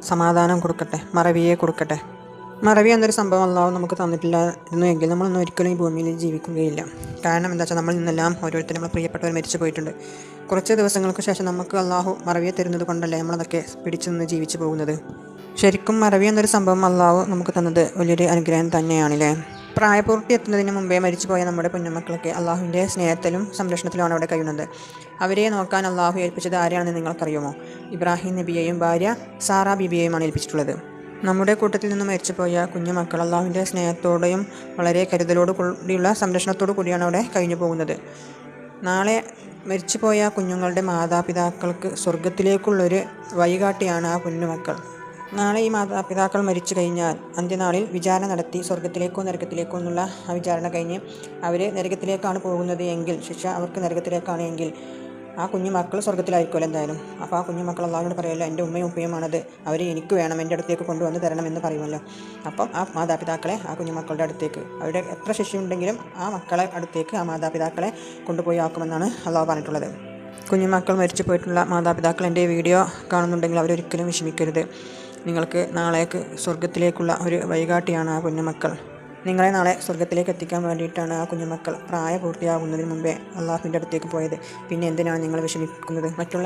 സമാധാനം കൊടുക്കട്ടെ, മറവിയെ കൊടുക്കട്ടെ. മറവി എന്നൊരു സംഭവം അല്ലാഹു നമുക്ക് തന്നിട്ടില്ലായിരുന്നു എങ്കിൽ നമ്മളൊന്നും ഒരിക്കലും ഈ ഭൂമിയിൽ ജീവിക്കുകയില്ല. കാരണം എന്താ വെച്ചാൽ നമ്മളിൽ നിന്നെല്ലാം ഓരോരുത്തരും നമ്മൾ പ്രിയപ്പെട്ടവർ മരിച്ചു പോയിട്ടുണ്ട്. കുറച്ച് ദിവസങ്ങൾക്ക് ശേഷം നമുക്ക് അല്ലാഹു മറവിയെ തരുന്നത് കൊണ്ടല്ലേ നമ്മളതൊക്കെ പിടിച്ചു നിന്ന് ജീവിച്ചു പോകുന്നത്. ശരിക്കും മറവി എന്നൊരു സംഭവം അല്ലാഹു നമുക്ക് തന്നത് വലിയൊരു അനുഗ്രഹം തന്നെയാണല്ലേ. പ്രായപൂർത്തി എത്തുന്നതിന് മുമ്പേ മരിച്ചുപോയ നമ്മുടെ കുഞ്ഞുമക്കളൊക്കെ അള്ളാഹുവിൻ്റെ സ്നേഹത്തിലും സംരക്ഷണത്തിലുമാണ് അവിടെ കഴിയുന്നത്. അവരെ നോക്കാൻ അള്ളാഹു ഏൽപ്പിച്ചത് ആരെയാണെന്ന് നിങ്ങൾക്കറിയുമോ? ഇബ്രാഹിം നബിയെയും ഭാര്യ സാറാ ബീബിയെയുമാണ് ഏൽപ്പിച്ചിട്ടുള്ളത്. നമ്മുടെ കൂട്ടത്തിൽ നിന്ന് മരിച്ചുപോയ കുഞ്ഞുമക്കൾ അള്ളാഹുവിൻ്റെ സ്നേഹത്തോടെയും വളരെ കരുതലോടു കൂടിയുള്ള സംരക്ഷണത്തോടു കൂടിയാണ് അവിടെ കഴിഞ്ഞു പോകുന്നത്. നാളെ മരിച്ചുപോയ കുഞ്ഞുങ്ങളുടെ മാതാപിതാക്കൾക്ക് സ്വർഗത്തിലേക്കുള്ളൊരു വഴികാട്ടിയാണ് ആ കുഞ്ഞുമക്കൾ. നാളെ ഈ മാതാപിതാക്കൾ മരിച്ചു കഴിഞ്ഞാൽ അന്ത്യനാളിൽ വിചാരണ നടത്തി സ്വർഗത്തിലേക്കോ നരകത്തിലേക്കോ എന്നുള്ള ആ വിചാരണ കഴിഞ്ഞ് അവർ നരകത്തിലേക്കാണ് പോകുന്നത് എങ്കിൽ, ശിക്ഷ അവർക്ക് നരകത്തിലേക്കാണ് എങ്കിൽ, ആ കുഞ്ഞുമക്കൾ സ്വർഗത്തിലായിരിക്കുമല്ലോ എന്തായാലും. അപ്പോൾ ആ കുഞ്ഞുമക്കൾ അള്ളാഹുവിനോട് പറയുമല്ലോ, എൻ്റെ ഉമ്മയും ഉപ്പയുമാണത്, അവരെ എനിക്ക് വേണം, എൻ്റെ അടുത്തേക്ക് കൊണ്ടുവന്ന് തരണമെന്ന് പറയുമല്ലോ. അപ്പം ആ മാതാപിതാക്കളെ ആ കുഞ്ഞുമക്കളുടെ അടുത്തേക്ക്, അവരുടെ എത്ര ശിക്ഷയുണ്ടെങ്കിലും ആ മക്കളെ അടുത്തേക്ക് ആ മാതാപിതാക്കളെ കൊണ്ടുപോയി ആക്കുമെന്നാണ് അള്ളാഹു പറഞ്ഞിട്ടുള്ളത്. കുഞ്ഞുമക്കൾ മരിച്ചു പോയിട്ടുള്ള മാതാപിതാക്കൾ എൻ്റെ വീഡിയോ കാണുന്നുണ്ടെങ്കിൽ അവരൊരിക്കലും വിഷമിക്കരുത്. നിങ്ങൾക്ക് നാളേക്ക് സ്വർഗത്തിലേക്കുള്ള ഒരു വഴികാട്ടിയാണ് ആ കുഞ്ഞുമക്കൾ. നിങ്ങളെ നാളെ സ്വർഗത്തിലേക്ക് എത്തിക്കാൻ വേണ്ടിയിട്ടാണ് ആ കുഞ്ഞുമക്കൾ പ്രായപൂർത്തിയാകുന്നതിന് മുമ്പേ അള്ളാഹുവിൻ്റെ അടുത്തേക്ക് പോയത്. പിന്നെ എന്തിനാണ് നിങ്ങൾ വിഷമിക്കുന്നത്? മറ്റുള്ള